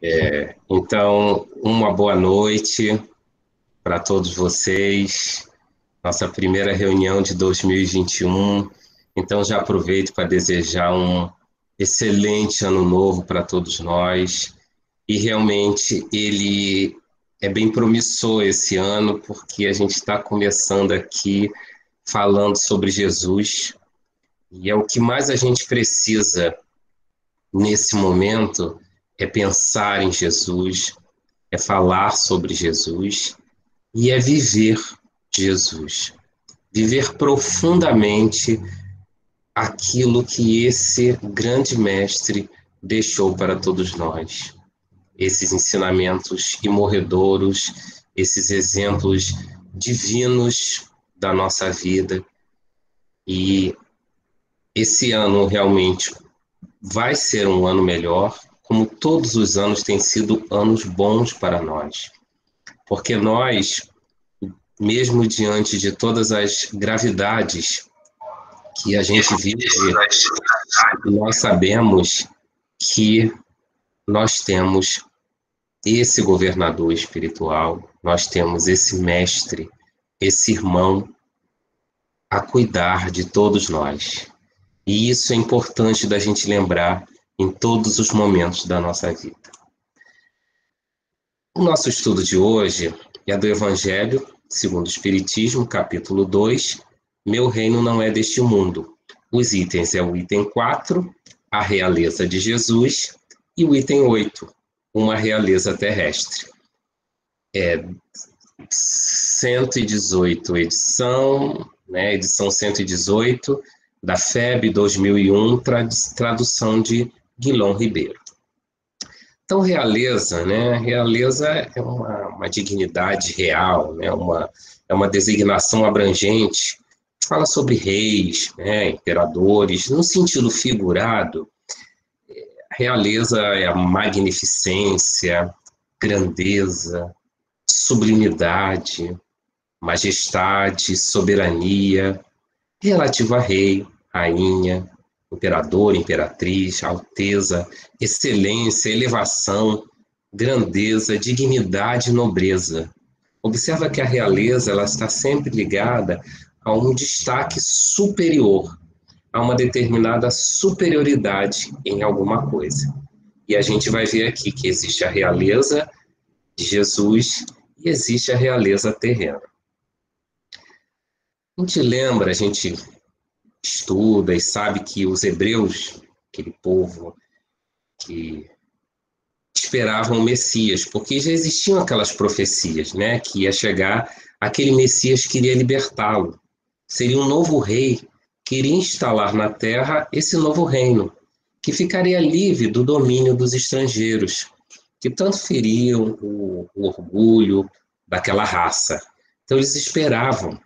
Então, uma boa noite para todos vocês. Nossa primeira reunião de 2021. Então, já aproveito para desejar um excelente ano novo para todos nós. E realmente ele é bem promissor esse ano, porque a gente está começando aqui falando sobre Jesus. E é o que mais a gente precisa nesse momento é pensar em Jesus, é falar sobre Jesus e é viver Jesus. Viver profundamente aquilo que esse grande mestre deixou para todos nós. Esses ensinamentos imorredouros, esses exemplos divinos da nossa vida. E esse ano realmente vai ser um ano melhor, como todos os anos têm sido anos bons para nós. Porque nós, mesmo diante de todas as gravidades que a gente vive, nós sabemos que nós temos esse governador espiritual, nós temos esse mestre, esse irmão a cuidar de todos nós. E isso é importante da gente lembrar em todos os momentos da nossa vida. O nosso estudo de hoje é do Evangelho segundo o Espiritismo, capítulo 2, Meu reino não é deste mundo. Os itens é o item 4, a realeza de Jesus, e o item 8, uma realeza terrestre. É 118 edição, né, edição 118 da FEB 2001, tradução de Guilhom Ribeiro. Então, realeza, né? Realeza é uma dignidade real, né? É uma designação abrangente. Fala sobre reis, né? Imperadores. No sentido figurado, realeza é a magnificência, grandeza, sublimidade, majestade, soberania, relativo a rei, rainha, imperador, imperatriz, alteza, excelência, elevação, grandeza, dignidade e nobreza. Observa que a realeza ela está sempre ligada a um destaque superior, a uma determinada superioridade em alguma coisa. E a gente vai ver aqui que existe a realeza de Jesus e existe a realeza terrena. A gente lembra, a gente estuda e sabe que os hebreus, aquele povo que esperavam o Messias, porque já existiam aquelas profecias, né, que ia chegar aquele Messias que iria libertá-lo. Seria um novo rei que iria instalar na terra esse novo reino, que ficaria livre do domínio dos estrangeiros, que tanto feriam o orgulho daquela raça. Então eles esperavam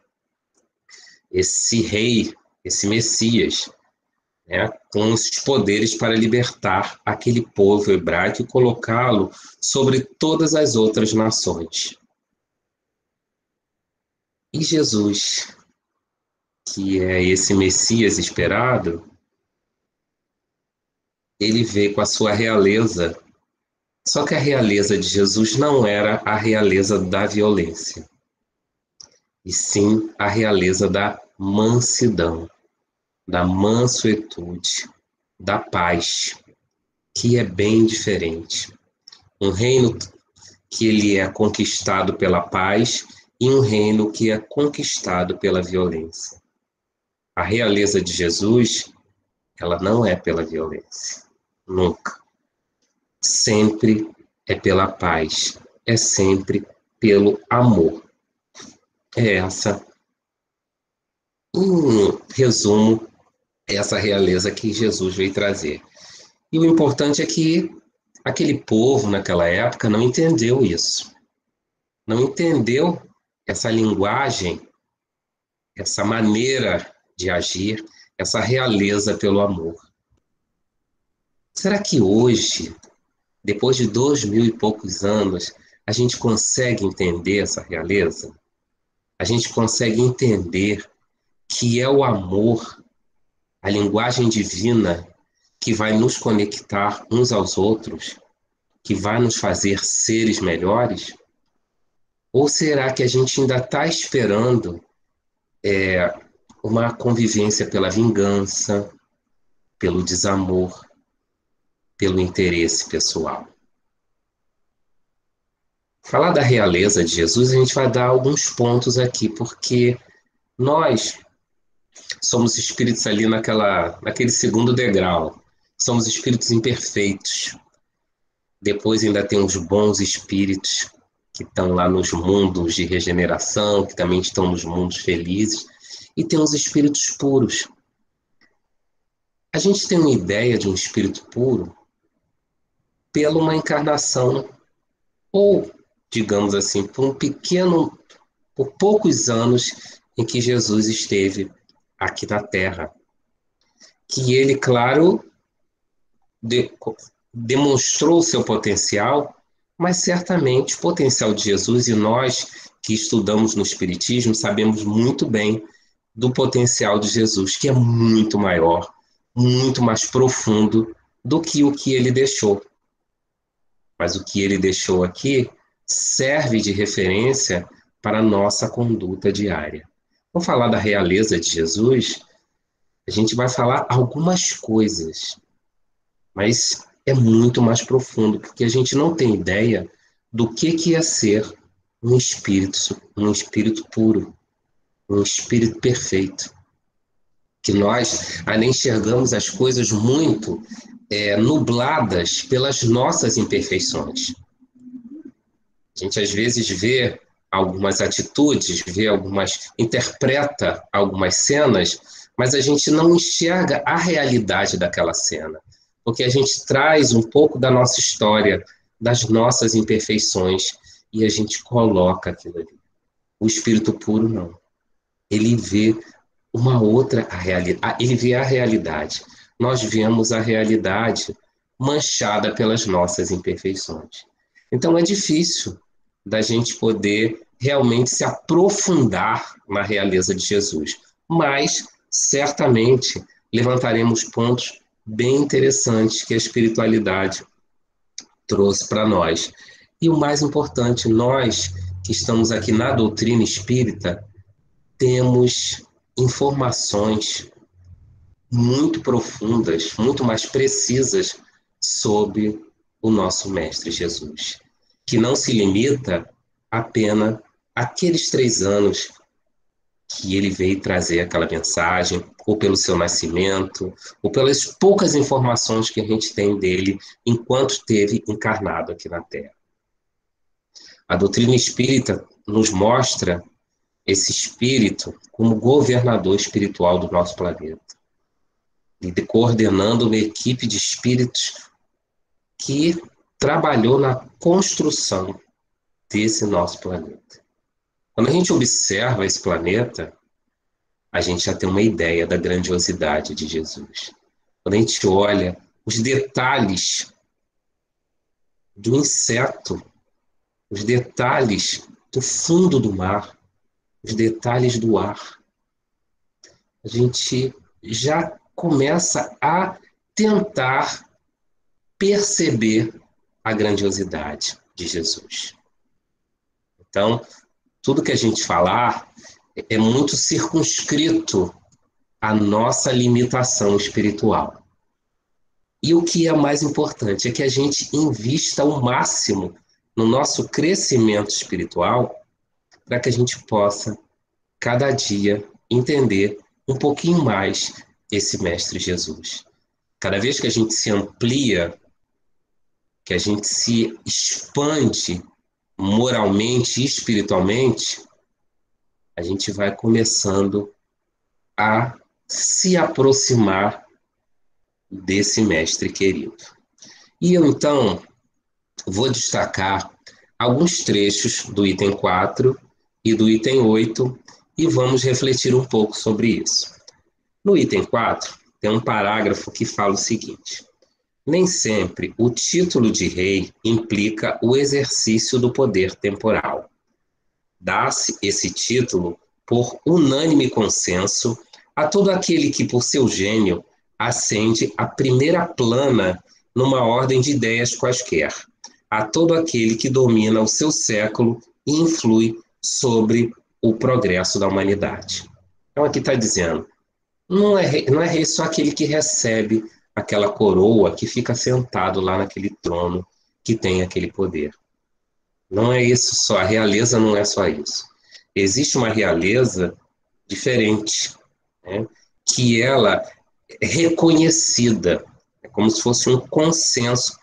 esse rei, esse Messias, né, com os poderes para libertar aquele povo hebraico e colocá-lo sobre todas as outras nações. E Jesus, que é esse Messias esperado, ele veio com a sua realeza. Só que a realeza de Jesus não era a realeza da violência, e sim a realeza da mansidão, da mansuetude, da paz, que é bem diferente. Um reino que ele é conquistado pela paz e um reino que é conquistado pela violência. A realeza de Jesus, ela não é pela violência, nunca. Sempre é pela paz, é sempre pelo amor. É essa, em resumo, essa realeza que Jesus veio trazer. E o importante é que aquele povo naquela época não entendeu isso. Não entendeu essa linguagem, essa maneira de agir, essa realeza pelo amor. Será que hoje, depois de 2000 e poucos anos, a gente consegue entender essa realeza? A gente consegue entender que é o amor, a linguagem divina, que vai nos conectar uns aos outros? que vai nos fazer seres melhores? Ou será que a gente ainda está esperando uma convivência pela vingança, pelo desamor, pelo interesse pessoal? Falar da realeza de Jesus, a gente vai dar alguns pontos aqui, porque nós somos espíritos ali naquele segundo degrau. Somos espíritos imperfeitos. Depois ainda tem os bons espíritos que estão lá nos mundos de regeneração, que também estão nos mundos felizes. E tem os espíritos puros. A gente tem uma ideia de um espírito puro pela uma encarnação, ou, digamos assim, por poucos anos em que Jesus esteve aqui na Terra. Que ele, claro, demonstrou o seu potencial, mas certamente o potencial de Jesus, e nós que estudamos no Espiritismo sabemos muito bem do potencial de Jesus, que é muito maior, muito mais profundo do que o que ele deixou. Mas o que ele deixou aqui serve de referência para a nossa conduta diária. Vamos falar da realeza de Jesus? A gente vai falar algumas coisas, mas é muito mais profundo, porque a gente não tem ideia do que é ser um espírito puro, um espírito perfeito. Que nós ainda enxergamos as coisas muito nubladas pelas nossas imperfeições. A gente às vezes vê algumas atitudes, interpreta algumas cenas, mas a gente não enxerga a realidade daquela cena, porque a gente traz um pouco da nossa história, das nossas imperfeições, e a gente coloca aquilo ali. O espírito puro não. Ele vê uma outra realidade, ele vê a realidade. Nós vemos a realidade manchada pelas nossas imperfeições. Então é difícil da gente poder realmente se aprofundar na realeza de Jesus, mas certamente levantaremos pontos bem interessantes que a espiritualidade trouxe para nós. E o mais importante, nós que estamos aqui na doutrina espírita, temos informações muito profundas, muito mais precisas sobre o nosso Mestre Jesus, que não se limita apenas àqueles 3 anos que ele veio trazer aquela mensagem, ou pelo seu nascimento, ou pelas poucas informações que a gente tem dele enquanto esteve encarnado aqui na Terra. A doutrina espírita nos mostra esse espírito como governador espiritual do nosso planeta, e coordenando uma equipe de espíritos que trabalhou na construção desse nosso planeta. Quando a gente observa esse planeta, a gente já tem uma ideia da grandiosidade de Jesus. Quando a gente olha os detalhes do inseto, os detalhes do fundo do mar, os detalhes do ar, a gente já começa a tentar perceber a grandiosidade de Jesus. Então, tudo que a gente falar é muito circunscrito à nossa limitação espiritual. E o que é mais importante é que a gente invista o máximo no nosso crescimento espiritual para que a gente possa, cada dia, entender um pouquinho mais esse Mestre Jesus. Cada vez que a gente se amplia, que a gente se expande moralmente e espiritualmente, a gente vai começando a se aproximar desse Mestre querido. E eu, então, vou destacar alguns trechos do item 4 e do item 8 e vamos refletir um pouco sobre isso. No item 4, tem um parágrafo que fala o seguinte: nem sempre o título de rei implica o exercício do poder temporal. Dá-se esse título por unânime consenso a todo aquele que, por seu gênio, ascende à primeira plana numa ordem de ideias quaisquer, a todo aquele que domina o seu século e influi sobre o progresso da humanidade. Então aqui está dizendo, não é rei só aquele que recebe aquela coroa, que fica sentado lá naquele trono, que tem aquele poder. Não é isso só, a realeza não é só isso. Existe uma realeza diferente, né? Que ela é reconhecida, é como se fosse um consenso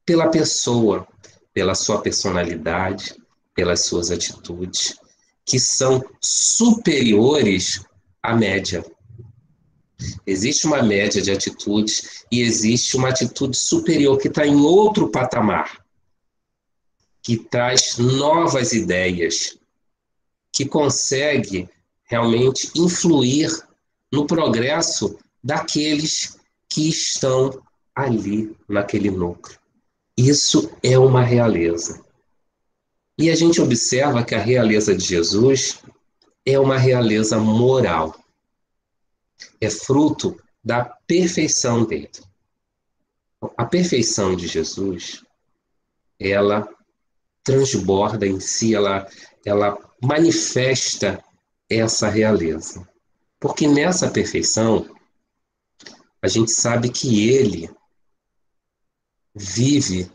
pela pessoa, pela sua personalidade, pelas suas atitudes, que são superiores à média. Existe uma média de atitudes e existe uma atitude superior que está em outro patamar, que traz novas ideias, que consegue realmente influir no progresso daqueles que estão ali naquele núcleo. Isso é uma realeza. E a gente observa que a realeza de Jesus é uma realeza moral. É fruto da perfeição dele. A perfeição de Jesus, ela transborda em si, ela manifesta essa realeza. Porque nessa perfeição, a gente sabe que ele vive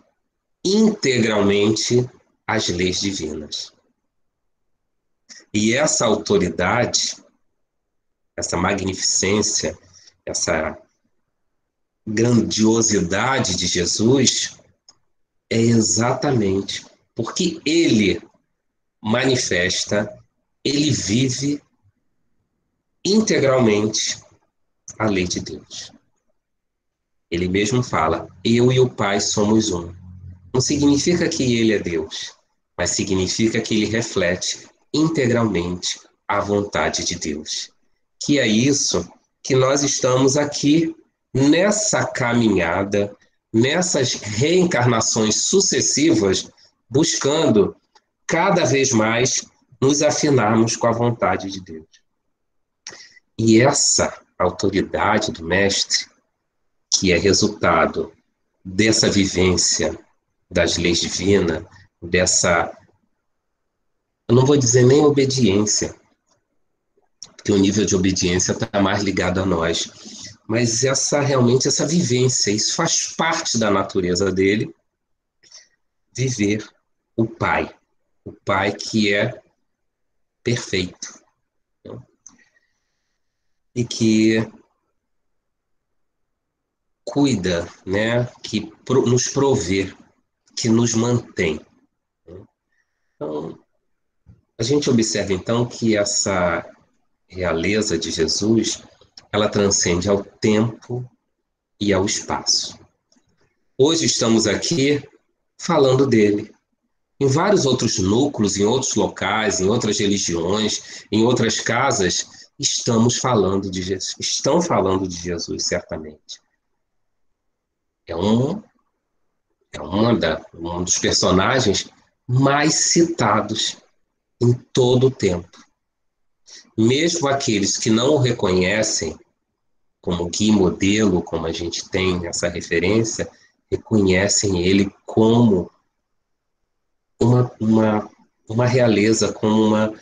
integralmente as leis divinas. E essa autoridade, essa magnificência, essa grandiosidade de Jesus é exatamente porque ele manifesta, ele vive integralmente a lei de Deus. Ele mesmo fala, eu e o Pai somos um. Não significa que ele é Deus, mas significa que ele reflete integralmente a vontade de Deus. Que é isso que nós estamos aqui nessa caminhada, nessas reencarnações sucessivas, buscando cada vez mais nos afinarmos com a vontade de Deus. E essa autoridade do Mestre, que é resultado dessa vivência das leis divinas, dessa, eu não vou dizer nem obediência, porque o nível de obediência está mais ligado a nós, mas realmente essa vivência, isso faz parte da natureza dele, viver o Pai que é perfeito, né? E que cuida, né? Que nos provê, que nos mantém. Então, a gente observa então que essa realeza de Jesus, ela transcende ao tempo e ao espaço. Hoje estamos aqui falando dele. Em vários outros núcleos, em outros locais, em outras religiões, em outras casas, estamos falando de Jesus. Estão falando de Jesus, certamente. É um dos personagens mais citados em todo o tempo. Mesmo aqueles que não o reconhecem como guia e modelo, como a gente tem essa referência, reconhecem ele como uma realeza, como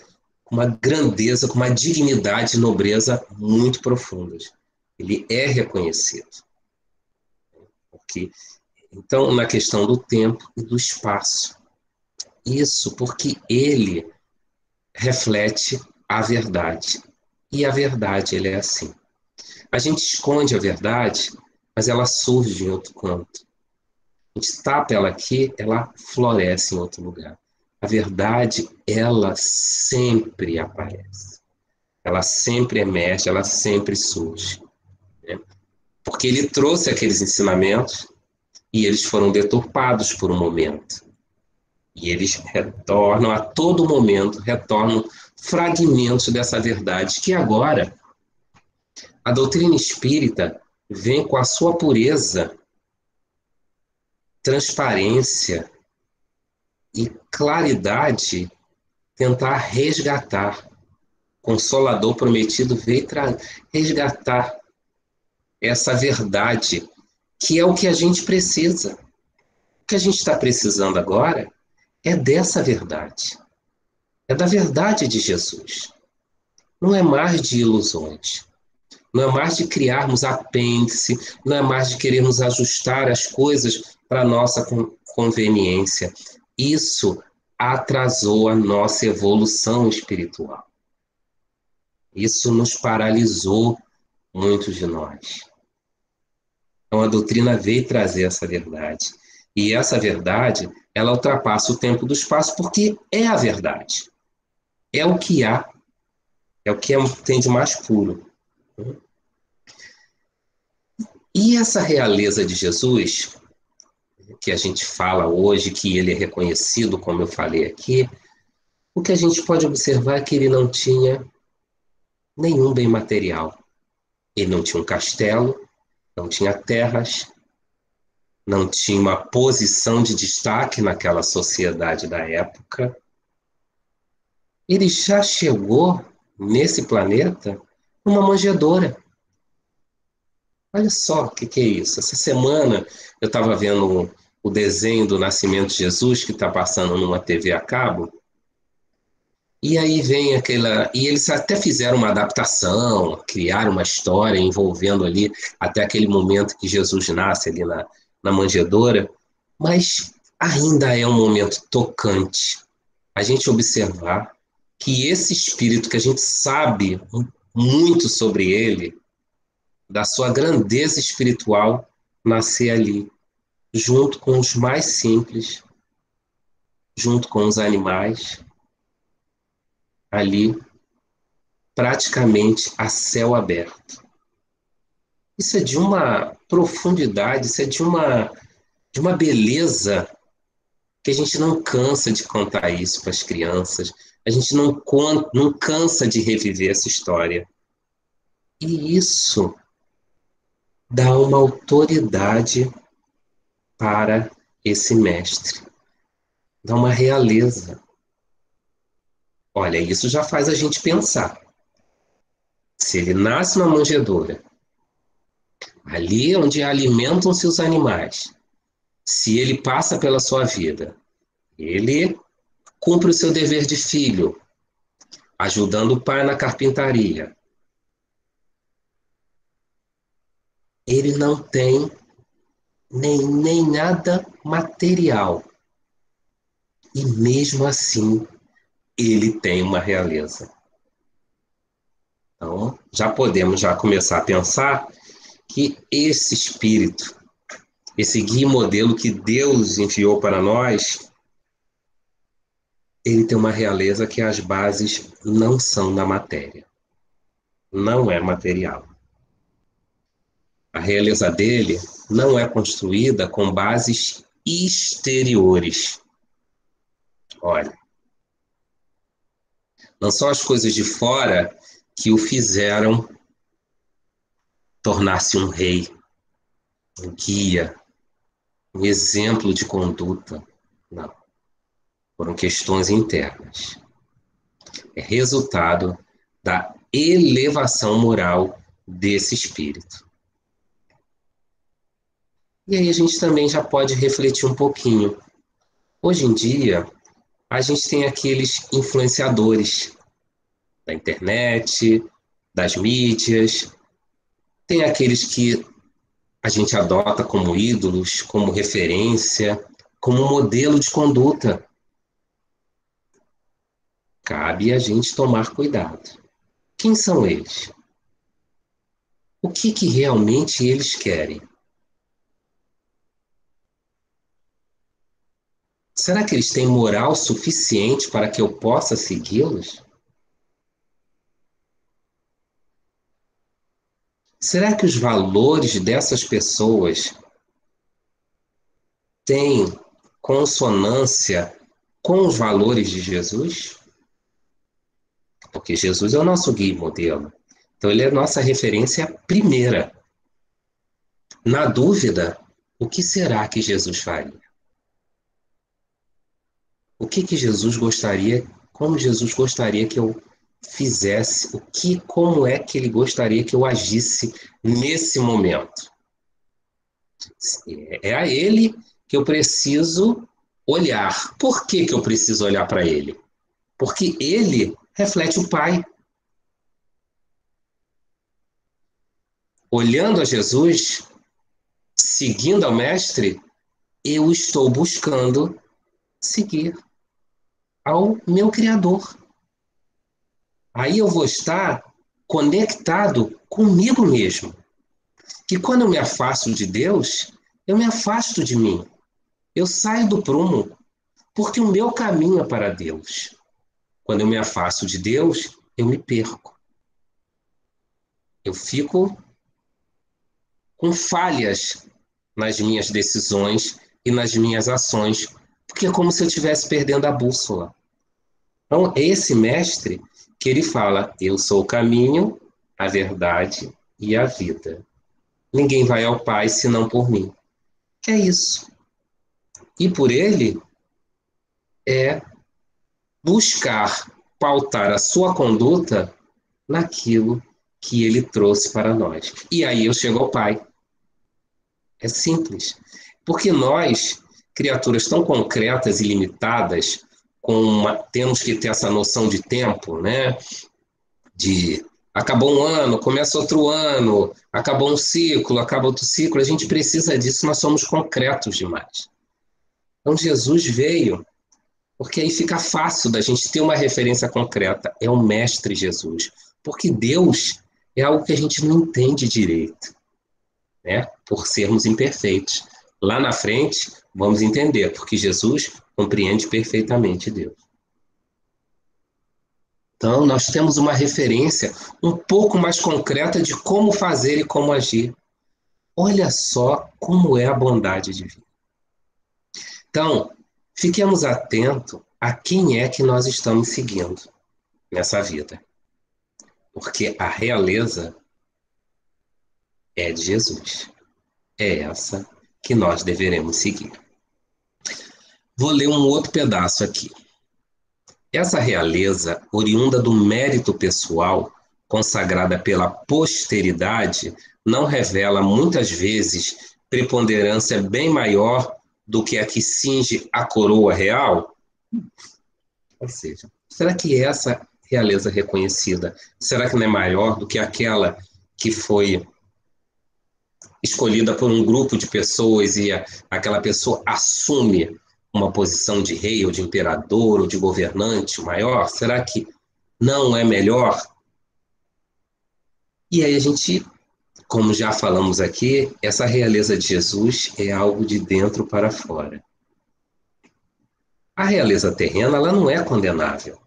uma grandeza, com uma dignidade e nobreza muito profundas. Ele é reconhecido. Então, na questão do tempo e do espaço. Isso porque ele reflete a verdade. E a verdade, ele é assim. A gente esconde a verdade, mas ela surge em outro canto. A gente tapa ela aqui, ela floresce em outro lugar. A verdade, ela sempre aparece. Ela sempre emerge, ela sempre surge, né? Porque ele trouxe aqueles ensinamentos e eles foram deturpados por um momento. E eles retornam, a todo momento, retornam fragmentos dessa verdade que agora a doutrina espírita vem com a sua pureza, transparência e claridade tentar resgatar. Consolador prometido veio resgatar essa verdade, que é o que a gente precisa. que a gente está precisando agora é dessa verdade. É da verdade de Jesus. Não é mais de ilusões. Não é mais de criarmos apêndice, não é mais de querermos ajustar as coisas para a nossa conveniência. Isso atrasou a nossa evolução espiritual. Isso nos paralisou, muitos de nós. Então a doutrina veio trazer essa verdade. E essa verdade, ela ultrapassa o tempo do espaço porque é a verdade. É o que há, é o que tem de mais puro. E essa realeza de Jesus, que a gente fala hoje, que ele é reconhecido, como eu falei aqui, o que a gente pode observar é que ele não tinha nenhum bem material. Ele não tinha um castelo, não tinha terras, não tinha uma posição de destaque naquela sociedade da época. Ele já chegou nesse planeta numa manjedoura. Olha só o que é isso. Essa semana eu estava vendo o desenho do Nascimento de Jesus, que está passando numa TV a cabo, e aí vem aquela. E eles até fizeram uma adaptação, criaram uma história envolvendo ali até aquele momento que Jesus nasce ali na manjedoura, mas ainda é um momento tocante a gente observar que esse espírito que a gente sabe muito sobre ele, da sua grandeza espiritual, nascer ali, junto com os mais simples, junto com os animais, ali, praticamente a céu aberto. Isso é de uma profundidade, isso é de uma beleza que a gente não cansa de contar isso para as crianças, a gente não cansa de reviver essa história. E isso dá uma autoridade para esse mestre, dá uma realeza. Olha, isso já faz a gente pensar. Se ele nasce na manjedoura, ali onde alimentam-se os animais, se ele passa pela sua vida, ele cumpre o seu dever de filho, ajudando o pai na carpintaria. Ele não tem nem nada material. E mesmo assim, ele tem uma realeza. Então, já podemos começar a pensar que esse espírito, esse guia modelo que Deus enviou para nós, ele tem uma realeza que as bases não são da matéria. Não é material. A realeza dele não é construída com bases exteriores. Olha, não são as coisas de fora que o fizeram tornar-se um rei, um guia, um exemplo de conduta. Não. Foram questões internas. É resultado da elevação moral desse espírito. E aí a gente também já pode refletir um pouquinho. Hoje em dia, a gente tem aqueles influenciadores da internet, das mídias, tem aqueles que a gente adota como ídolos, como referência, como modelo de conduta. Cabe a gente tomar cuidado. Quem são eles? O que realmente eles querem? Será que eles têm moral suficiente para que eu possa segui-los? Será que os valores dessas pessoas têm consonância com os valores de Jesus? Porque Jesus é o nosso guia e modelo. Então, ele é a nossa referência primeira. Na dúvida, o que será que Jesus faria? O que Jesus gostaria, como Jesus gostaria que eu fizesse, como é que ele gostaria que eu agisse nesse momento? É a ele que eu preciso olhar. Por que que eu preciso olhar para ele? Porque ele reflete o Pai. Olhando a Jesus, seguindo ao Mestre, eu estou buscando seguir ao meu Criador. Aí eu vou estar conectado comigo mesmo. Que quando eu me afasto de Deus, eu me afasto de mim. Eu saio do prumo, porque o meu caminho é para Deus. Quando eu me afasto de Deus, eu me perco. Eu fico com falhas nas minhas decisões e nas minhas ações, porque é como se eu estivesse perdendo a bússola. Então, é esse mestre que ele fala: eu sou o caminho, a verdade e a vida. Ninguém vai ao Pai senão por mim. É isso. E por ele é buscar pautar a sua conduta naquilo que ele trouxe para nós. E aí eu chego ao Pai. É simples. Porque nós, criaturas tão concretas e limitadas, temos que ter essa noção de tempo, né? De acabou um ano, começa outro ano, acabou um ciclo, acaba outro ciclo. A gente precisa disso, nós somos concretos demais. Então Jesus veio, porque aí fica fácil da gente ter uma referência concreta. É o Mestre Jesus. Porque Deus é algo que a gente não entende direito, né? Por sermos imperfeitos. Lá na frente, vamos entender, porque Jesus compreende perfeitamente Deus. Então, nós temos uma referência um pouco mais concreta de como fazer e como agir. Olha só como é a bondade divina. Então, fiquemos atentos a quem é que nós estamos seguindo nessa vida. Porque a realeza é de Jesus. É essa que nós deveremos seguir. Vou ler um outro pedaço aqui. Essa realeza, oriunda do mérito pessoal, consagrada pela posteridade, não revela muitas vezes preponderância bem maior do que a que cinge a coroa real? Ou seja, será que essa realeza reconhecida, será que não é maior do que aquela que foi escolhida por um grupo de pessoas e aquela pessoa assume uma posição de rei ou de imperador ou de governante maior? Será que não é melhor? E aí a gente, como já falamos aqui, essa realeza de Jesus é algo de dentro para fora. A realeza terrena, ela não é condenável,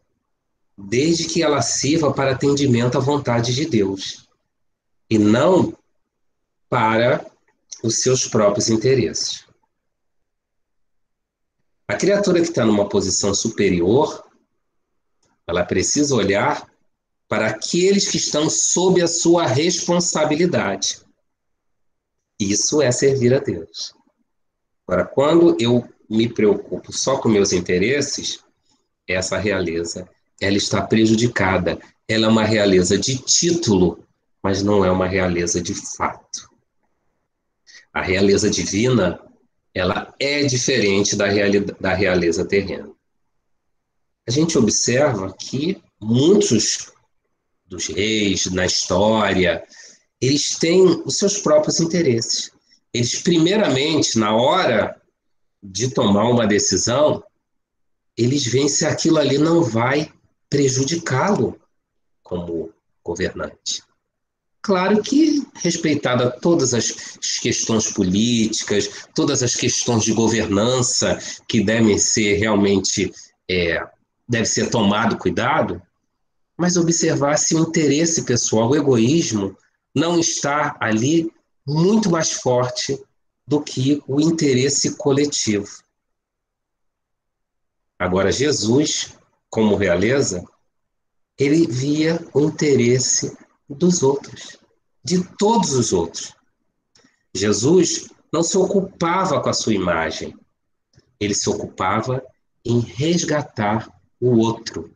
desde que ela sirva para atendimento à vontade de Deus e não para os seus próprios interesses. A criatura que está numa posição superior, ela precisa olhar para aqueles que estão sob a sua responsabilidade. Isso é servir a Deus. Agora, quando eu me preocupo só com meus interesses, essa realeza, ela está prejudicada. Ela é uma realeza de título, mas não é uma realeza de fato. A realeza divina, ela é diferente da realeza terrena. A gente observa que muitos dos reis na história, eles têm os seus próprios interesses. Eles, primeiramente, na hora de tomar uma decisão, eles veem se aquilo ali não vai prejudicá-lo como governante. Claro que, respeitada todas as questões políticas, todas as questões de governança que devem ser realmente, deve ser tomado cuidado, mas observar se o interesse pessoal, o egoísmo, não está ali muito mais forte do que o interesse coletivo. Agora, Jesus, como realeza, ele via o interesse dos outros, de todos os outros. Jesus não se ocupava com a sua imagem, ele se ocupava em resgatar o outro.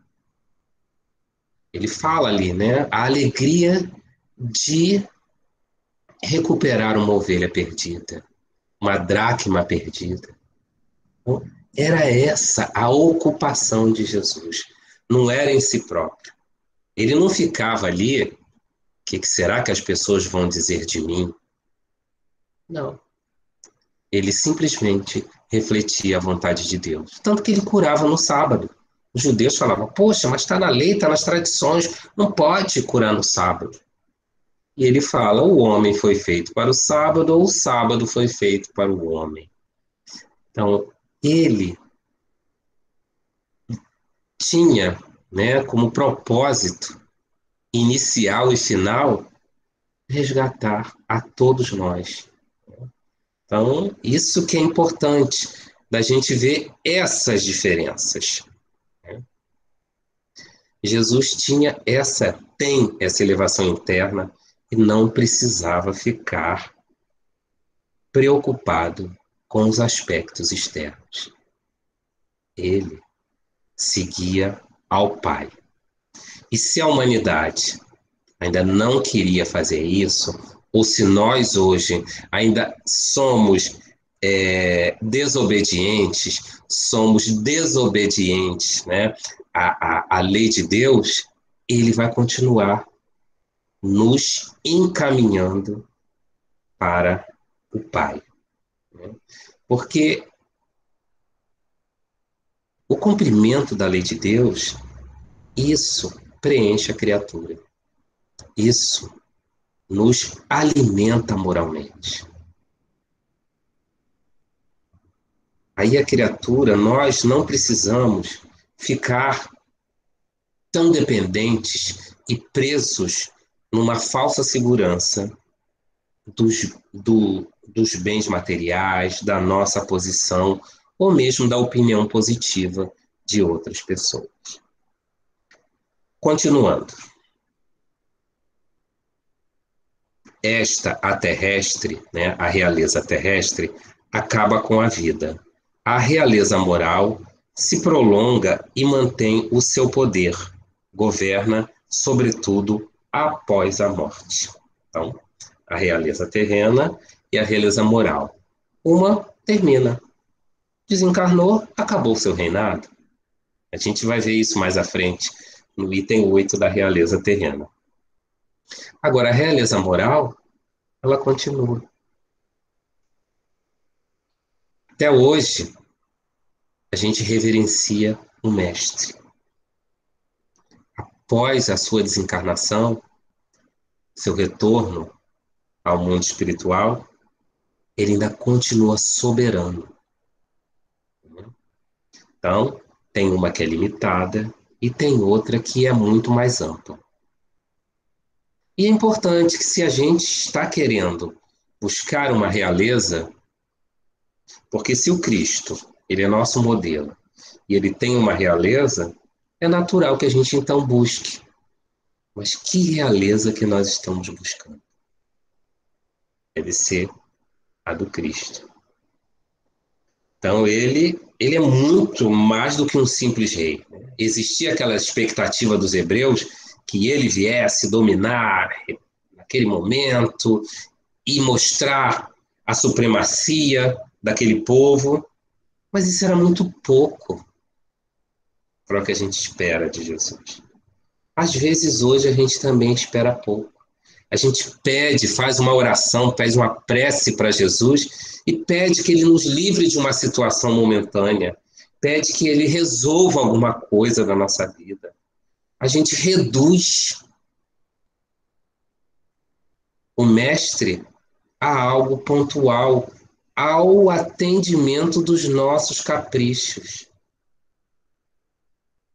Ele fala ali, né? A alegria de recuperar uma ovelha perdida, uma dracma perdida. Então, era essa a ocupação de Jesus. Não era em si próprio. Ele não ficava ali, o que será que as pessoas vão dizer de mim? Não. Ele simplesmente refletia a vontade de Deus. Tanto que ele curava no sábado. Os judeus falavam, poxa, mas está na lei, está nas tradições, não pode curar no sábado. E ele fala, o homem foi feito para o sábado, ou o sábado foi feito para o homem. Então, ele tinha, né, como propósito inicial e final resgatar a todos nós. Então, isso que é importante, da gente ver essas diferenças. Jesus tem essa elevação interna e não precisava ficar preocupado com os aspectos externos. Ele seguia ao Pai. E se a humanidade ainda não queria fazer isso, ou se nós hoje ainda somos somos desobedientes, né, à lei de Deus, ele vai continuar nos encaminhando para o Pai. Né? Porque o cumprimento da lei de Deus, isso preenche a criatura. Isso nos alimenta moralmente. Aí a criatura, nós não precisamos ficar tão dependentes e presos numa falsa segurança dos bens materiais, da nossa posição, ou mesmo da opinião positiva de outras pessoas. Continuando. A terrestre, né, a realeza terrestre, acaba com a vida. A realeza moral se prolonga e mantém o seu poder, governa, sobretudo, após a morte. Então, a realeza terrena e a realeza moral. Uma termina. Desencarnou, acabou o seu reinado. A gente vai ver isso mais à frente, no item 8 da realeza terrena. Agora, a realeza moral, ela continua. Até hoje, a gente reverencia o mestre. Após a sua desencarnação, seu retorno ao mundo espiritual, ele ainda continua soberano. Então, tem uma que é limitada e tem outra que é muito mais ampla. E é importante que, se a gente está querendo buscar uma realeza, porque se o Cristo, ele é nosso modelo, e ele tem uma realeza, é natural que a gente então busque. Mas que realeza que nós estamos buscando? Deve ser a do Cristo. Então ele é muito mais do que um simples rei. Existia aquela expectativa dos hebreus que ele viesse dominar naquele momento e mostrar a supremacia daquele povo, mas isso era muito pouco para o que a gente espera de Jesus. Às vezes hoje a gente também espera pouco. A gente pede, faz uma oração, pede uma prece para Jesus e pede que ele nos livre de uma situação momentânea, pede que ele resolva alguma coisa da nossa vida. A gente reduz o mestre a algo pontual, ao atendimento dos nossos caprichos.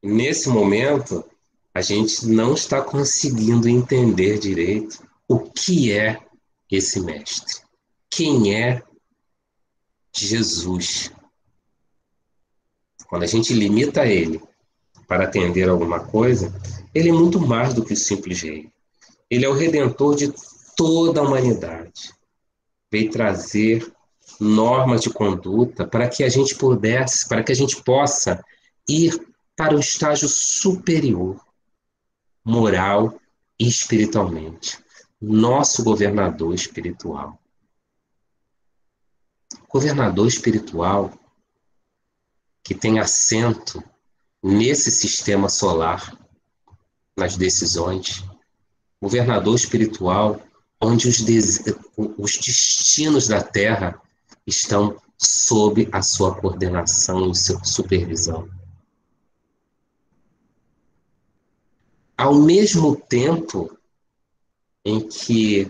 Nesse momento, a gente não está conseguindo entender direito o que é esse mestre. Quem é Jesus? Quando a gente limita ele para atender alguma coisa, ele é muito mais do que o simples rei. Ele é o redentor de toda a humanidade. Veio trazer normas de conduta para que a gente possa ir para o estágio superior, moral e espiritualmente. Nosso governador espiritual. Governador espiritual que tem assento nesse sistema solar, nas decisões. Governador espiritual onde os destinos da Terra estão sob a sua coordenação e supervisão. Ao mesmo tempo em que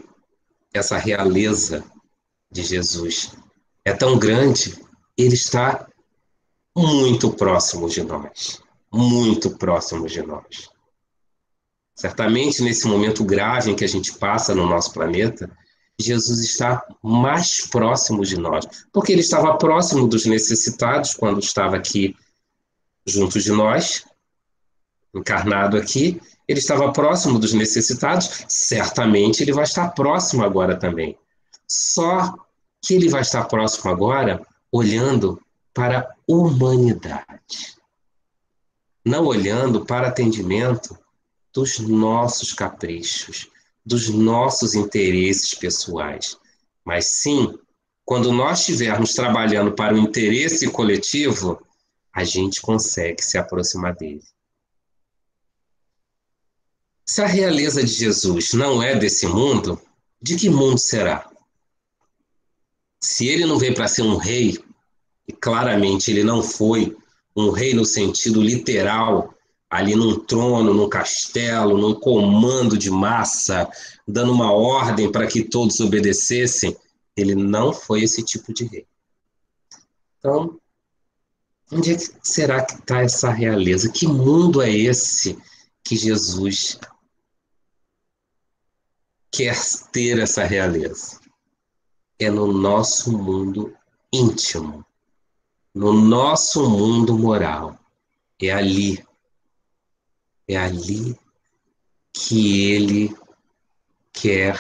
essa realeza de Jesus é tão grande, ele está muito próximo de nós. Muito próximo de nós. Certamente, nesse momento grave em que a gente passa no nosso planeta, Jesus está mais próximo de nós, porque ele estava próximo dos necessitados quando estava aqui junto de nós, encarnado aqui, ele estava próximo dos necessitados, certamente ele vai estar próximo agora também. Só que ele vai estar próximo agora olhando para a humanidade, não olhando para atendimento dos nossos caprichos, dos nossos interesses pessoais, mas sim, quando nós estivermos trabalhando para o interesse coletivo, a gente consegue se aproximar dele. Se a realeza de Jesus não é desse mundo, de que mundo será? Se ele não veio para ser um rei, e claramente ele não foi um rei no sentido literal, ali num trono, num castelo, num comando de massa, dando uma ordem para que todos obedecessem, ele não foi esse tipo de rei. Então, onde é que será que está essa realeza? Que mundo é esse que Jesus quer ter essa realeza? É no nosso mundo íntimo, no nosso mundo moral. É ali que ele quer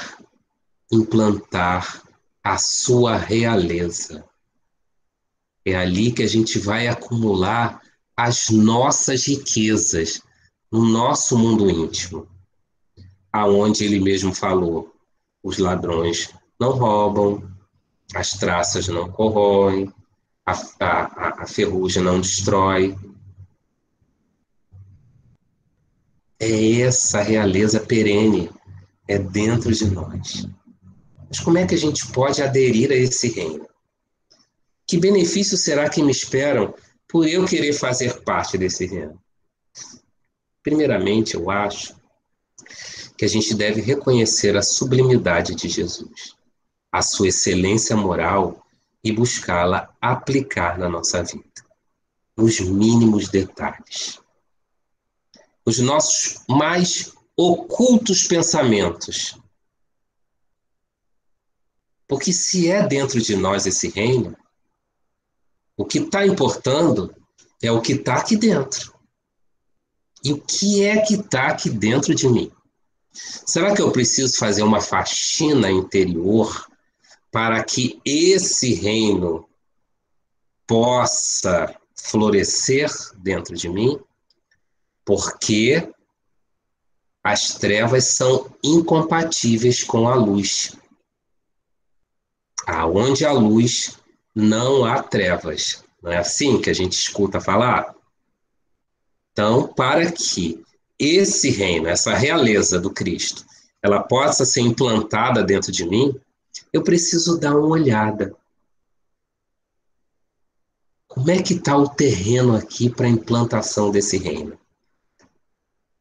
implantar a sua realeza. É ali que a gente vai acumular as nossas riquezas no nosso mundo íntimo, aonde ele mesmo falou: os ladrões não roubam, as traças não corroem, a ferrugem não destrói. É essa realeza perene, é dentro de nós. Mas como é que a gente pode aderir a esse reino? Que benefícios será que me esperam por eu querer fazer parte desse reino? Primeiramente, eu acho que a gente deve reconhecer a sublimidade de Jesus, a sua excelência moral e buscá-la aplicar na nossa vida, nos mínimos detalhes. Os nossos mais ocultos pensamentos. Porque se é dentro de nós esse reino, o que está importando é o que está aqui dentro. E o que é que está aqui dentro de mim? Será que eu preciso fazer uma faxina interior para que esse reino possa florescer dentro de mim? Porque as trevas são incompatíveis com a luz. Aonde há luz, não há trevas. Não é assim que a gente escuta falar? Então, para que esse reino, essa realeza do Cristo, ela possa ser implantada dentro de mim, eu preciso dar uma olhada. Como é que está o terreno aqui para a implantação desse reino?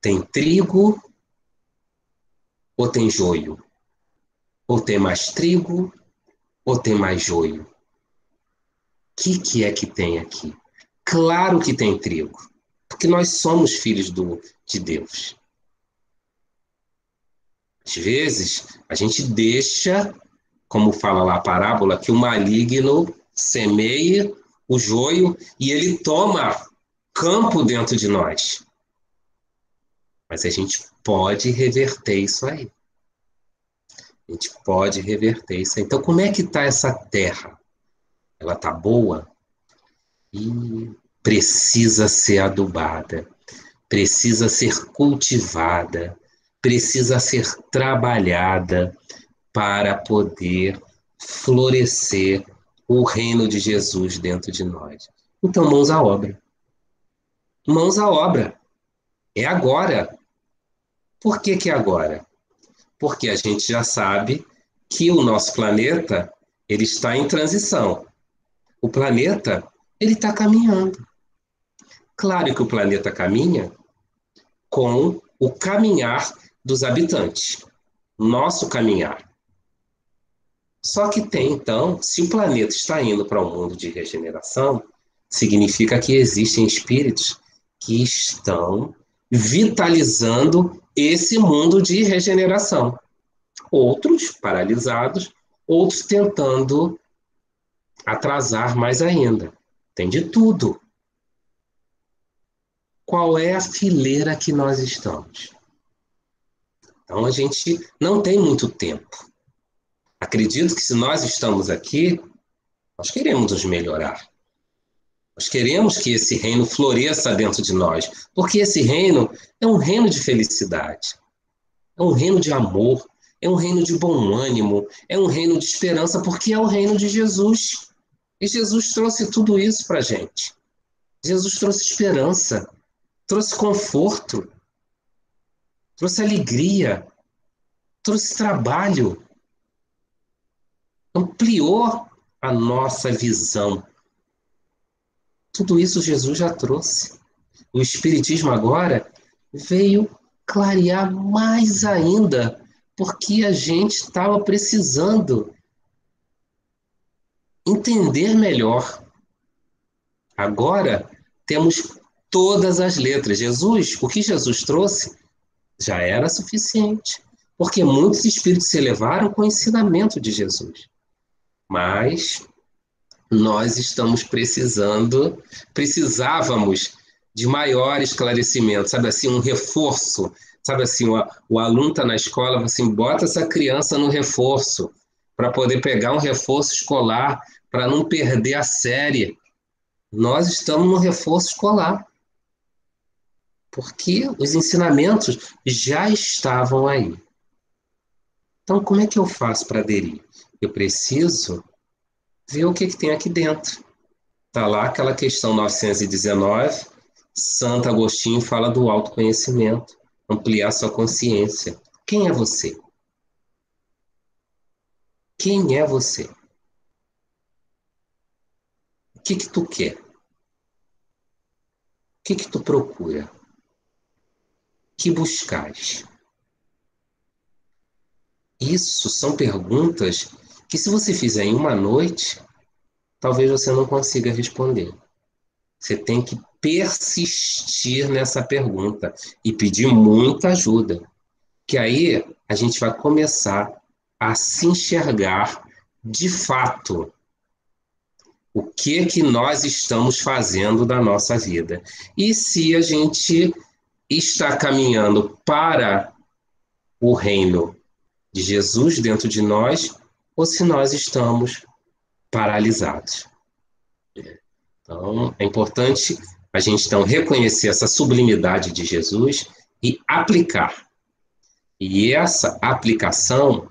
Tem trigo ou tem joio? Ou tem mais trigo ou tem mais joio? O que é que tem aqui? Claro que tem trigo, porque nós somos filhos de Deus. Às vezes, a gente deixa, como fala lá a parábola, que o maligno semeie o joio e ele toma campo dentro de nós. Mas a gente pode reverter isso aí. A gente pode reverter isso aí. Então, como é que está essa terra? Ela está boa? E precisa ser adubada, precisa ser cultivada, precisa ser trabalhada para poder florescer o reino de Jesus dentro de nós. Então, mãos à obra. Mãos à obra. É agora. Por que que é agora? Porque a gente já sabe que o nosso planeta ele está em transição. O planeta ele está caminhando. Claro que o planeta caminha com o caminhar dos habitantes, nosso caminhar. Só que tem, então, se o planeta está indo para um mundo de regeneração, significa que existem espíritos que estão vitalizando esse mundo de regeneração. Outros paralisados, outros tentando atrasar mais ainda. Tem de tudo. Qual é a fileira que nós estamos? Então a gente não tem muito tempo. Acredito que se nós estamos aqui, nós queremos nos melhorar. Nós queremos que esse reino floresça dentro de nós, porque esse reino é um reino de felicidade, é um reino de amor, é um reino de bom ânimo, é um reino de esperança, porque é o reino de Jesus. E Jesus trouxe tudo isso para a gente. Jesus trouxe esperança, trouxe conforto, trouxe alegria, trouxe trabalho, ampliou a nossa visão. Tudo isso Jesus já trouxe. O Espiritismo agora veio clarear mais ainda, porque a gente estava precisando entender melhor. Agora temos todas as letras. Jesus, o que Jesus trouxe já era suficiente, porque muitos espíritos se elevaram com o ensinamento de Jesus. Mas nós estamos precisávamos de maior esclarecimento, sabe assim, um reforço, sabe assim, o aluno está na escola, assim, bota essa criança no reforço, para poder pegar um reforço escolar, para não perder a série. Nós estamos no reforço escolar, porque os ensinamentos já estavam aí. Então, como é que eu faço para aderir? Eu preciso ver o que tem aqui dentro. Está lá aquela questão 919, Santo Agostinho fala do autoconhecimento, ampliar sua consciência. Quem é você? Quem é você? O que tu quer? O que tu procura? Que buscais? Isso são perguntas que, se você fizer em uma noite, talvez você não consiga responder. Você tem que persistir nessa pergunta e pedir muita ajuda. Que aí a gente vai começar a se enxergar de fato o que nós estamos fazendo da nossa vida. E se a gente está caminhando para o reino de Jesus dentro de nós, ou se nós estamos paralisados. Então, é importante a gente então reconhecer essa sublimidade de Jesus e aplicar. E essa aplicação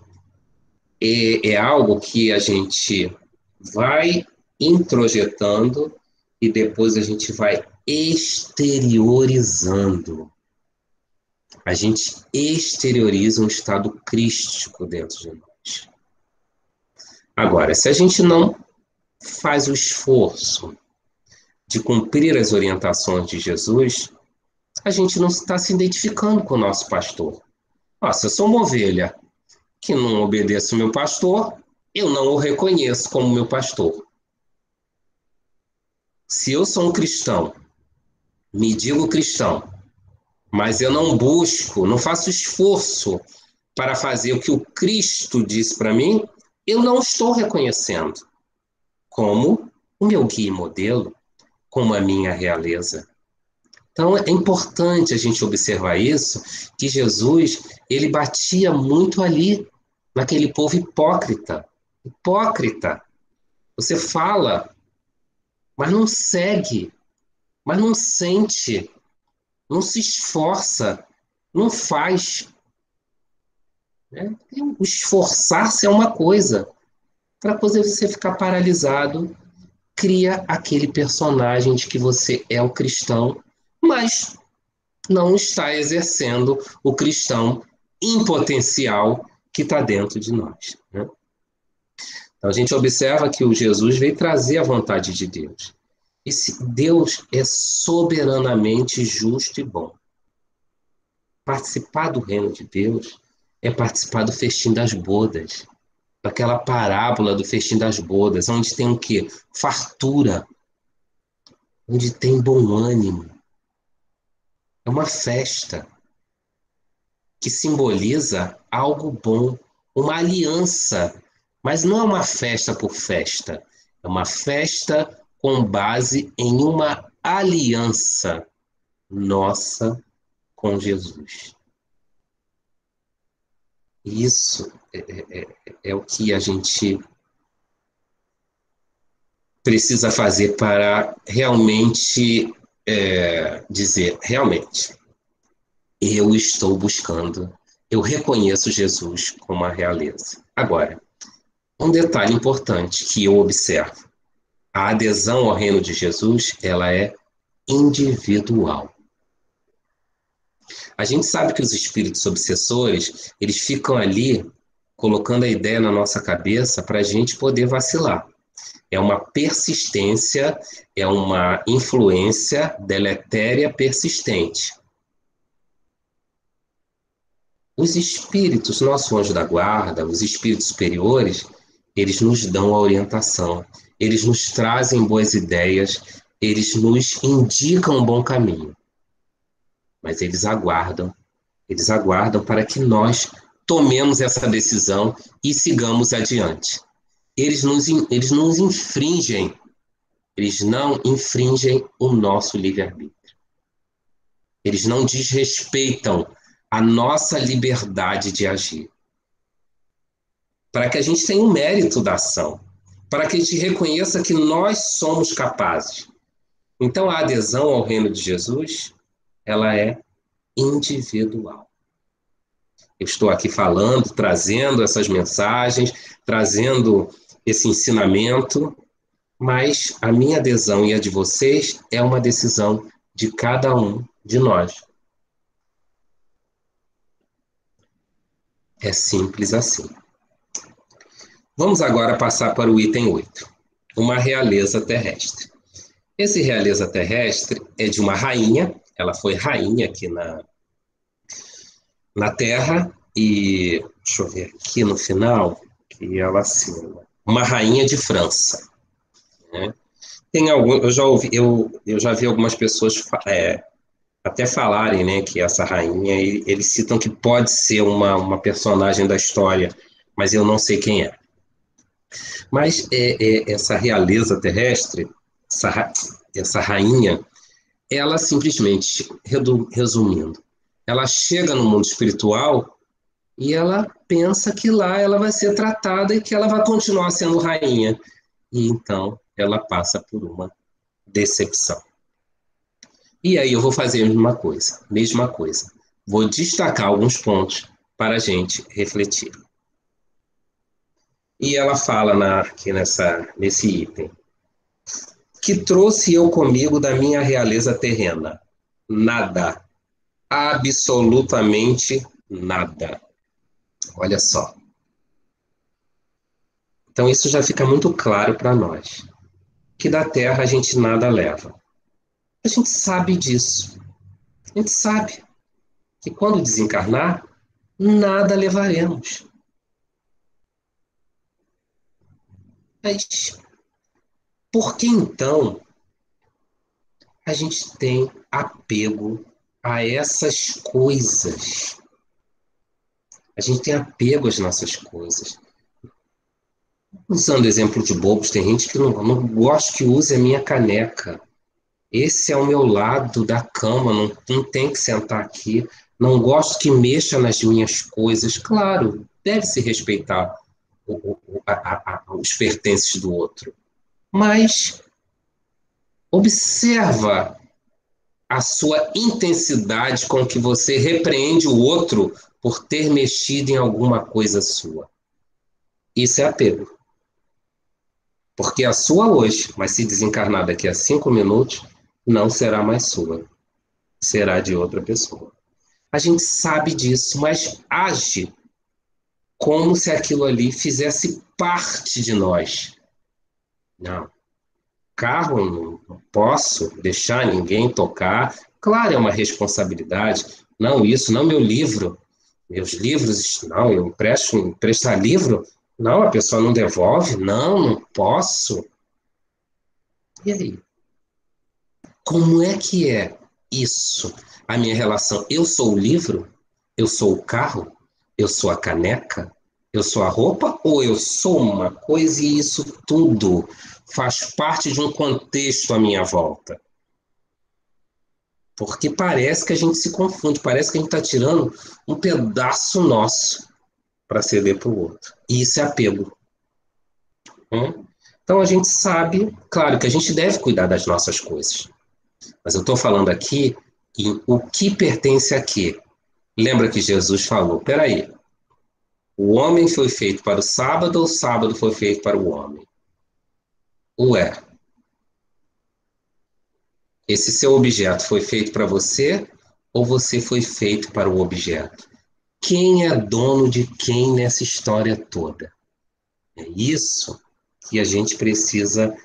é algo que a gente vai introjetando e depois a gente vai exteriorizando. A gente exterioriza um estado crístico dentro de nós. Agora, se a gente não faz o esforço de cumprir as orientações de Jesus, a gente não está se identificando com o nosso pastor. Se eu sou uma ovelha que não obedeço o meu pastor, eu não o reconheço como meu pastor. Se eu sou um cristão, me digo cristão, mas eu não busco, não faço esforço para fazer o que o Cristo disse para mim, eu não estou reconhecendo como o meu guia e modelo, como a minha realeza. Então é importante a gente observar isso, que Jesus, ele batia muito ali, naquele povo hipócrita. Hipócrita. Você fala, mas não segue, mas não sente, não se esforça, não faz. Né? O esforçar-se é uma coisa, para poder você ficar paralisado, cria aquele personagem de que você é o cristão, mas não está exercendo o cristão em potencial que está dentro de nós, né? Então a gente observa que o Jesus veio trazer a vontade de Deus. Esse Deus é soberanamente justo e bom. Participar do reino de Deus é participar do festim das bodas, daquela parábola do festim das bodas, onde tem o quê? Fartura, onde tem bom ânimo. É uma festa que simboliza algo bom, uma aliança, mas não é uma festa por festa, é uma festa com base em uma aliança nossa com Jesus. Isso é o que a gente precisa fazer para realmente dizer, realmente, eu estou buscando, eu reconheço Jesus como a realeza. Agora, um detalhe importante que eu observo, a adesão ao reino de Jesus, ela é individual. A gente sabe que os espíritos obsessores, eles ficam ali colocando a ideia na nossa cabeça para a gente poder vacilar. É uma persistência, é uma influência deletéria persistente. Os espíritos, nosso anjo da guarda, os espíritos superiores, eles nos dão a orientação, eles nos trazem boas ideias, eles nos indicam um bom caminho. Mas eles aguardam para que nós tomemos essa decisão e sigamos adiante. Eles não infringem o nosso livre-arbítrio. Eles não desrespeitam a nossa liberdade de agir. Para que a gente tenha o mérito da ação, para que a gente reconheça que nós somos capazes. Então, a adesão ao reino de Jesus, ela é individual. Eu estou aqui falando, trazendo essas mensagens, trazendo esse ensinamento, mas a minha adesão e a de vocês é uma decisão de cada um de nós. É simples assim. Vamos agora passar para o item 8. Uma realeza terrestre. Esse realeza terrestre é de uma rainha, ela foi rainha aqui na Terra, e deixa eu ver aqui no final, que ela assina. Uma rainha de França, né? Tem algum, eu já vi algumas pessoas até falarem, né, que essa rainha, eles citam que pode ser uma personagem da história, mas eu não sei quem é. Mas essa realeza terrestre, essa rainha, ela simplesmente, resumindo, ela chega no mundo espiritual e ela pensa que lá ela vai ser tratada e que ela vai continuar sendo rainha. E então ela passa por uma decepção. E aí eu vou fazer a mesma coisa. Vou destacar alguns pontos para a gente refletir. E ela fala aqui nesse item: que trouxe eu comigo da minha realeza terrena? Nada. Absolutamente nada. Olha só. Então isso já fica muito claro para nós. Que da Terra a gente nada leva. A gente sabe disso. A gente sabe que quando desencarnar, nada levaremos. Mas por que então a gente tem apego a essas coisas? A gente tem apego às nossas coisas. Usando exemplo de bobos, tem gente que não gosta que use a minha caneca. Esse é o meu lado da cama, não tem que sentar aqui. Não gosto que mexa nas minhas coisas. Claro, deve-se respeitar os pertences do outro. Mas observa a sua intensidade com que você repreende o outro por ter mexido em alguma coisa sua. Isso é apego. Porque é sua hoje, mas se desencarnar daqui a 5 minutos, não será mais sua. Será de outra pessoa. A gente sabe disso, mas age como se aquilo ali fizesse parte de nós. Não. Carro, não posso deixar ninguém tocar. Claro, é uma responsabilidade. Não, isso, não meu livro. Meus livros, não, eu emprestar livro? Não, a pessoa não devolve? Não, não posso. E aí? Como é que é isso? A minha relação, eu sou o livro? Eu sou o carro? Eu sou a caneca? Eu sou a roupa? Ou eu sou uma coisa e isso tudo faz parte de um contexto à minha volta? Porque parece que a gente se confunde, parece que a gente está tirando um pedaço nosso para ceder para o outro. E isso é apego. Né? Então a gente sabe, claro, que a gente deve cuidar das nossas coisas. Mas eu estou falando aqui em o que pertence a quê. Lembra que Jesus falou, peraí, o homem foi feito para o sábado ou o sábado foi feito para o homem? Ué, esse seu objeto foi feito para você ou você foi feito para o objeto? Quem é dono de quem nessa história toda? É isso que a gente precisa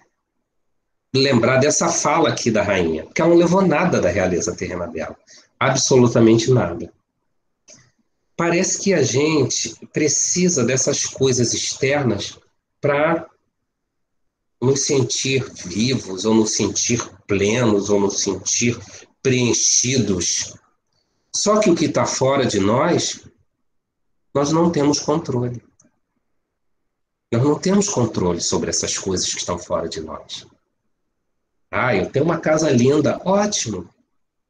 lembrar dessa fala aqui da rainha, porque ela não levou nada da realeza terrena dela, absolutamente nada. Parece que a gente precisa dessas coisas externas para nos sentir vivos, ou nos sentir plenos, ou nos sentir preenchidos. Só que o que está fora de nós não temos controle. Nós não temos controle sobre essas coisas que estão fora de nós. Ah, eu tenho uma casa linda, ótimo.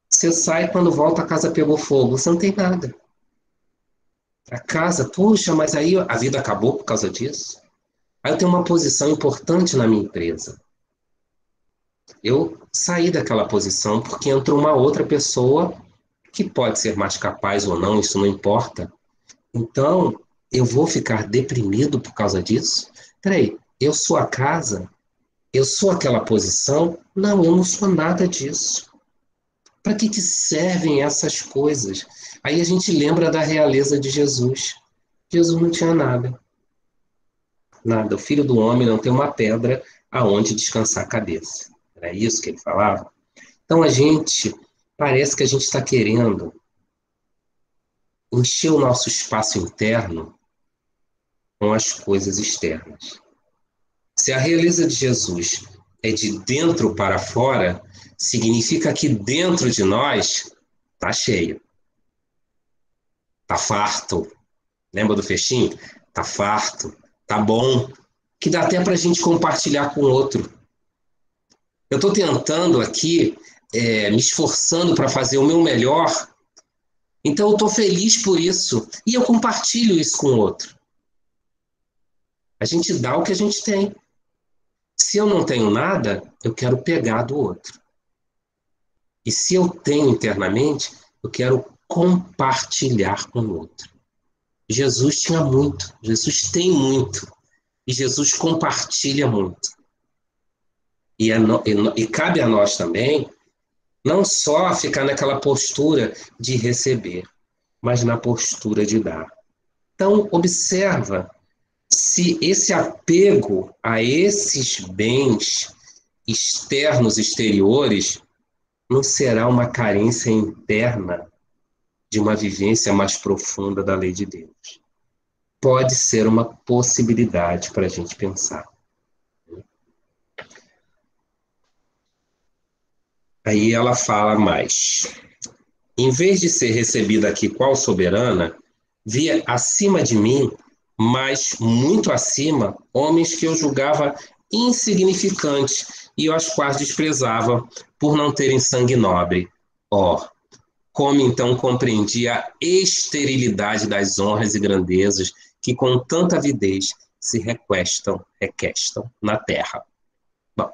Você sai, quando volta, a casa pegou fogo. Você não tem nada. A casa, puxa, mas aí a vida acabou por causa disso. Aí eu tenho uma posição importante na minha empresa. Eu saí daquela posição porque entrou uma outra pessoa que pode ser mais capaz ou não, isso não importa. Então, eu vou ficar deprimido por causa disso? Peraí, eu sou a casa? Eu sou aquela posição? Não, eu não sou nada disso. Para que servem essas coisas? Aí a gente lembra da realeza de Jesus. Jesus não tinha nada. Nada. O filho do homem não tem uma pedra aonde descansar a cabeça. Era isso que ele falava? Então a gente, parece que a gente está querendo encher o nosso espaço interno com as coisas externas. Se a realeza de Jesus é de dentro para fora, significa que dentro de nós está cheio, está farto. Lembra do festim? Está farto, está bom, que dá até para a gente compartilhar com o outro. Eu estou tentando aqui, me esforçando para fazer o meu melhor, então eu estou feliz por isso e eu compartilho isso com o outro. A gente dá o que a gente tem. Se eu não tenho nada, eu quero pegar do outro. E se eu tenho internamente, eu quero compartilhar com o outro. Jesus tinha muito, Jesus tem muito, e Jesus compartilha muito. E cabe a nós também, não só ficar naquela postura de receber, mas na postura de dar. Então, observa se esse apego a esses bens externos, exteriores, não será uma carência interna de uma vivência mais profunda da lei de Deus. Pode ser uma possibilidade para a gente pensar. Aí ela fala mais. Em vez de ser recebida aqui qual soberana, via acima de mim, mas muito acima, homens que eu julgava insignificantes e aos quais desprezava por não terem sangue nobre. Ó, como então compreendi a esterilidade das honras e grandezas que com tanta avidez se requestam na terra. Bom,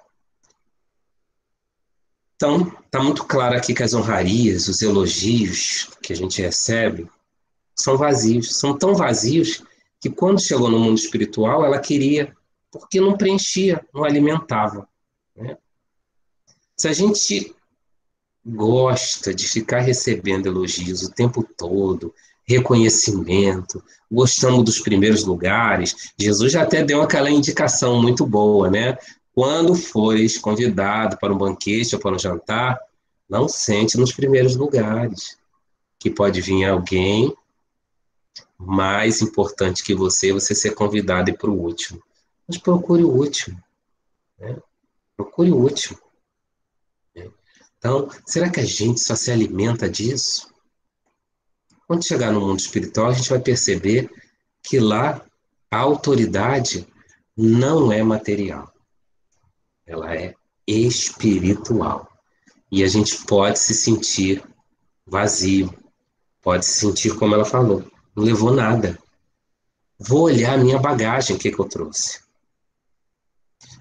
então, está muito claro aqui que as honrarias, os elogios que a gente recebe são vazios, são tão vazios que quando chegou no mundo espiritual ela queria porque não preenchia, não alimentava, né? Se a gente gosta de ficar recebendo elogios o tempo todo, reconhecimento, gostamos dos primeiros lugares, Jesus já até deu aquela indicação muito boa, né? Quando fores convidado para um banquete ou para um jantar, não sente nos primeiros lugares, que pode vir alguém mais importante que você ser convidado e ir para o último. Mas procure o último, né? Procure o último. Então, será que a gente só se alimenta disso? Quando chegar no mundo espiritual, a gente vai perceber que lá a autoridade não é material, ela é espiritual. E a gente pode se sentir vazio, pode se sentir como ela falou, não levou nada. Vou olhar a minha bagagem, o que eu trouxe.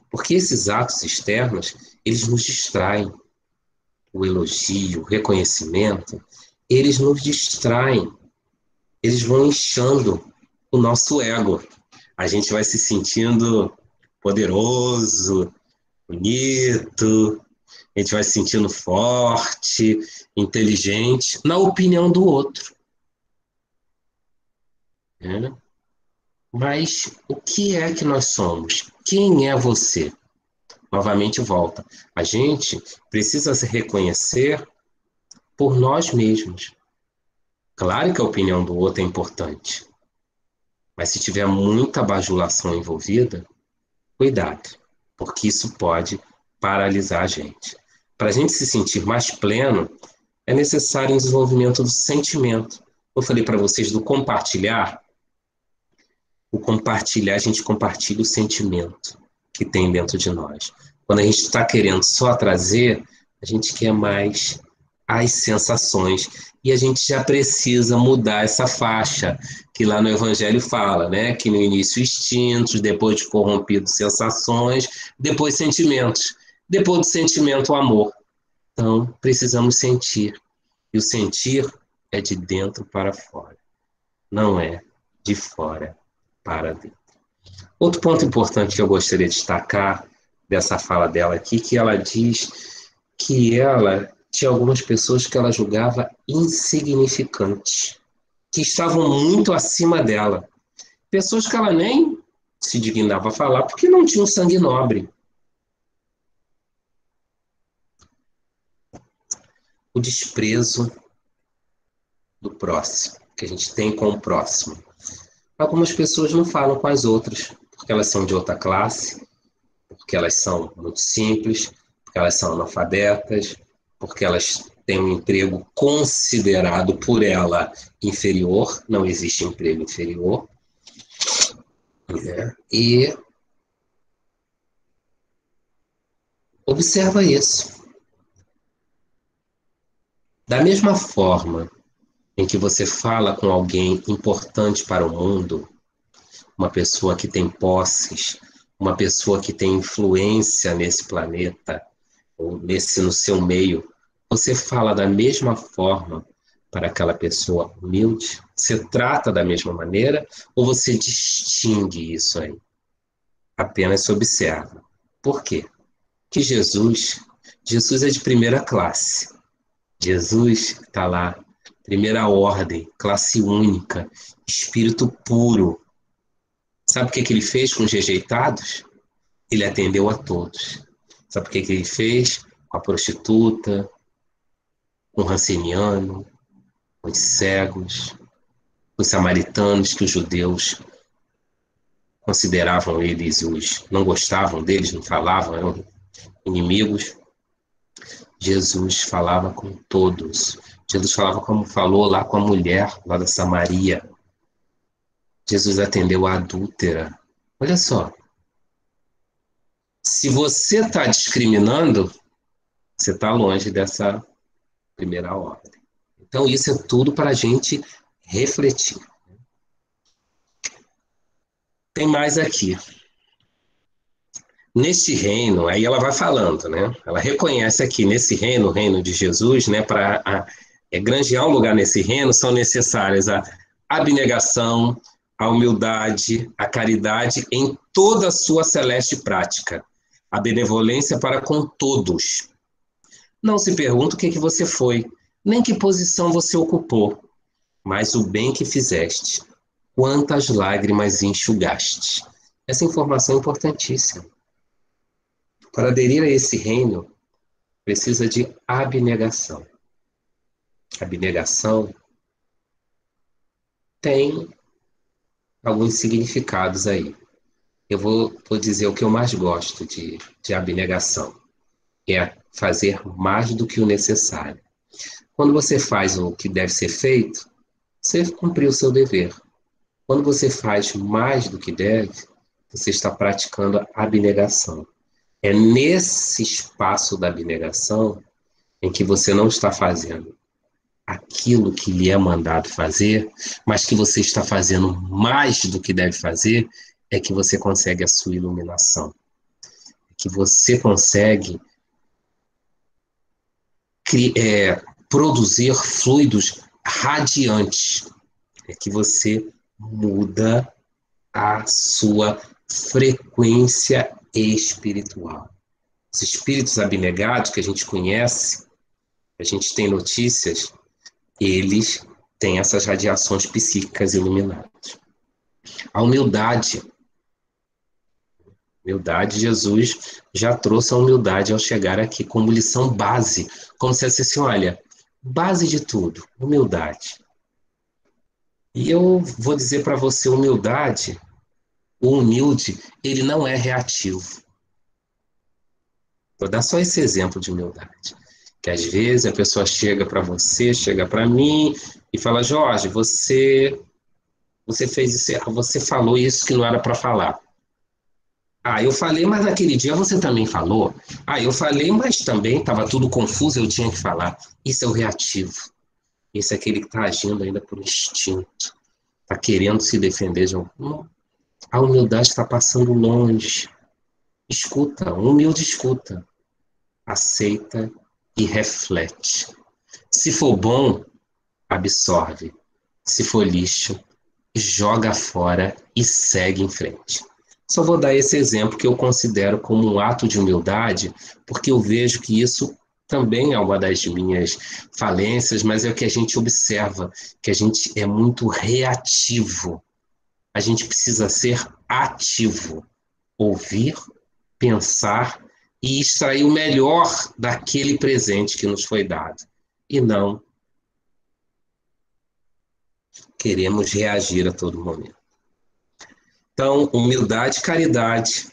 Porque esses atos externos, eles nos distraem. O elogio, o reconhecimento, eles nos distraem. Eles vão inchando o nosso ego. A gente vai se sentindo poderoso, bonito, a gente vai se sentindo forte, inteligente, na opinião do outro, né? Mas o que é que nós somos? Quem é você? Novamente volta. A gente precisa se reconhecer por nós mesmos. Claro que a opinião do outro é importante, mas se tiver muita bajulação envolvida, cuidado, porque isso pode paralisar a gente. Para a gente se sentir mais pleno, é necessário um desenvolvimento do sentimento. Eu falei para vocês do compartilhar. O compartilhar, a gente compartilha o sentimento que tem dentro de nós. Quando a gente está querendo só trazer, a gente quer mais as sensações. E a gente já precisa mudar essa faixa, que lá no Evangelho fala, né? Que no início instintos, depois de corrompidos sensações, depois sentimentos. Depois do sentimento, o amor. Então, precisamos sentir. E o sentir é de dentro para fora. Não é de fora para dentro. Outro ponto importante que eu gostaria de destacar dessa fala dela aqui, que ela diz que ela tinha algumas pessoas que ela julgava insignificantes, que estavam muito acima dela. Pessoas que ela nem se dignava a falar porque não tinham sangue nobre. O desprezo do próximo, que a gente tem com o próximo. Algumas pessoas não falam com as outras, porque elas são de outra classe, porque elas são muito simples, porque elas são analfabetas, porque elas têm um emprego considerado por ela inferior, não existe emprego inferior, né? E observa isso. Da mesma forma em que você fala com alguém importante para o mundo, uma pessoa que tem posses, uma pessoa que tem influência nesse planeta, ou no seu meio, você fala da mesma forma para aquela pessoa humilde? Você trata da mesma maneira ou você distingue isso aí? Apenas se observa. Por quê? Que Jesus é de primeira classe. Jesus está lá, primeira ordem, classe única, espírito puro. Sabe o que ele fez com os rejeitados? Ele atendeu a todos. Sabe o que ele fez com a prostituta, com o ranceniano, com os cegos, com os samaritanos, que os judeus consideravam eles, não gostavam deles, não falavam, eram inimigos? Jesus falava com todos. Jesus falava como falou lá com a mulher, lá da Samaria. Jesus atendeu a adúltera. Olha só. Se você está discriminando, você está longe dessa primeira ordem. Então, isso é tudo para a gente refletir. Tem mais aqui. Neste reino, aí ela vai falando, né? Ela reconhece aqui, nesse reino, o reino de Jesus, né? Para granjear um lugar nesse reino, são necessárias a abnegação, a humildade, a caridade em toda a sua celeste prática, a benevolência para com todos. Não se pergunta o que você foi, nem que posição você ocupou, mas o bem que fizeste, quantas lágrimas enxugaste. Essa informação é importantíssima. Para aderir a esse reino, precisa de abnegação. Abnegação tem alguns significados aí. Eu vou dizer o que eu mais gosto de abnegação. É fazer mais do que o necessário. Quando você faz o que deve ser feito, você cumpriu o seu dever. Quando você faz mais do que deve, você está praticando a abnegação. É nesse espaço da abnegação em que você não está fazendo aquilo que lhe é mandado fazer, mas que você está fazendo mais do que deve fazer, é que você consegue a sua iluminação. É que você consegue produzir fluidos radiantes. É que você muda a sua frequência espiritual. Os espíritos abnegados que a gente conhece, a gente tem notícias, eles têm essas radiações psíquicas iluminadas. A humildade, Jesus já trouxe a humildade ao chegar aqui como lição base, como se assim, olha, base de tudo, humildade. E eu vou dizer para você, humildade, o humilde, ele não é reativo. Vou dar só esse exemplo de humildade. Que às vezes a pessoa chega para você, chega para mim e fala, Jorge, você fez isso, você falou isso que não era para falar. Ah, eu falei, mas naquele dia você também falou. Ah, eu falei, mas também estava tudo confuso, eu tinha que falar. Isso é o reativo. Esse é aquele que está agindo ainda por instinto. Está querendo se defender de algum. A humildade está passando longe. Escuta, humilde escuta. Aceita e reflete. Se for bom, absorve. Se for lixo, joga fora e segue em frente. Só vou dar esse exemplo que eu considero como um ato de humildade, porque eu vejo que isso também é uma das minhas falências, mas é o que a gente observa, que a gente é muito reativo. A gente precisa ser ativo, ouvir, pensar e extrair o melhor daquele presente que nos foi dado. E não queremos reagir a todo momento. Então, humildade e caridade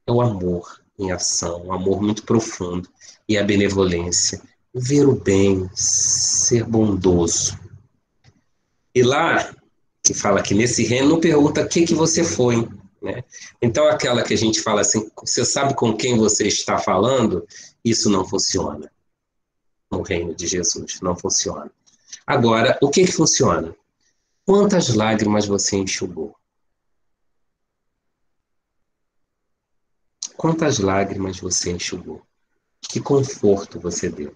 é o amor em ação, um amor muito profundo, e a benevolência, ver o bem, ser bondoso. E lá, que fala que nesse reino, não pergunta o que você foi, né? Então, aquela que a gente fala assim, você sabe com quem você está falando? Isso não funciona no reino de Jesus, não funciona. Agora, o que funciona? Quantas lágrimas você enxugou? Quantas lágrimas você enxugou? Que conforto você deu?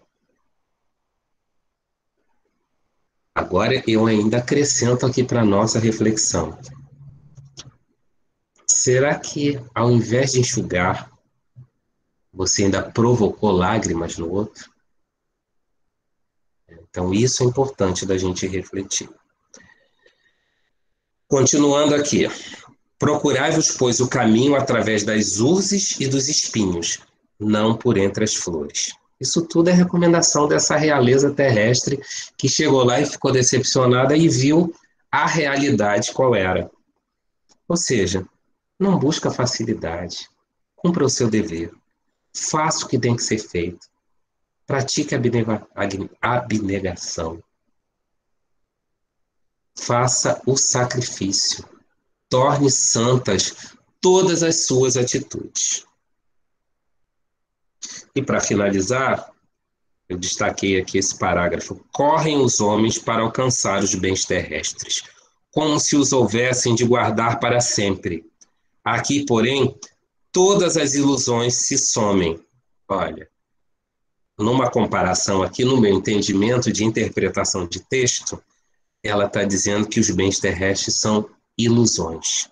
Agora eu ainda acrescento aqui para a nossa reflexão. Será que ao invés de enxugar, você ainda provocou lágrimas no outro? Então isso é importante da gente refletir. Continuando aqui. Procurai-vos, pois, o caminho através das urzes e dos espinhos, não por entre as flores. Isso tudo é recomendação dessa realeza terrestre que chegou lá e ficou decepcionada e viu a realidade qual era. Ou seja, não busca facilidade, cumpra o seu dever, faça o que tem que ser feito, pratique a abnegação, faça o sacrifício, torne santas todas as suas atitudes. E para finalizar, eu destaquei aqui esse parágrafo. Correm os homens para alcançar os bens terrestres, como se os houvessem de guardar para sempre. Aqui, porém, todas as ilusões se somem. Olha, numa comparação aqui, no meu entendimento de interpretação de texto, ela está dizendo que os bens terrestres são ilusões.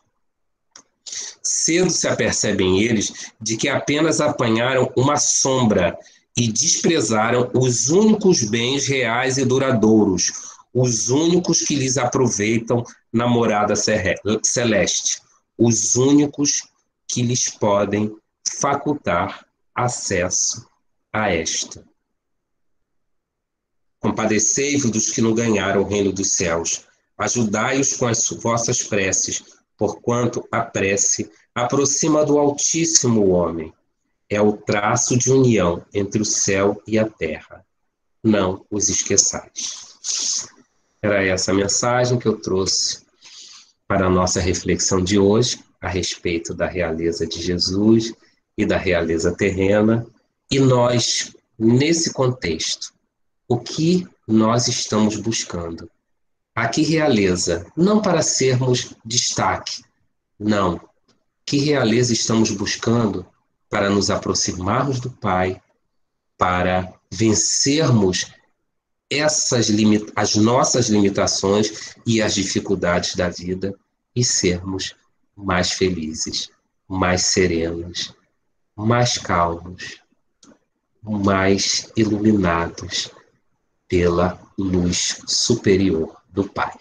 Cedo se apercebem eles de que apenas apanharam uma sombra e desprezaram os únicos bens reais e duradouros, os únicos que lhes aproveitam na morada celeste, os únicos que lhes podem facultar acesso a esta. Compadecei-vos dos que não ganharam o reino dos céus. Ajudai-os com as vossas preces, porquanto a prece aproxima do Altíssimo homem. É o traço de união entre o céu e a terra. Não os esqueçais. Era essa a mensagem que eu trouxe para a nossa reflexão de hoje, a respeito da realeza de Jesus e da realeza terrena. E nós, nesse contexto, o que nós estamos buscando? A que realeza? Não para sermos destaque, não. Que realeza estamos buscando para nos aproximarmos do Pai, para vencermos as nossas limitações e as dificuldades da vida e sermos mais felizes, mais serenos, mais calmos, mais iluminados pela luz superior do Pai.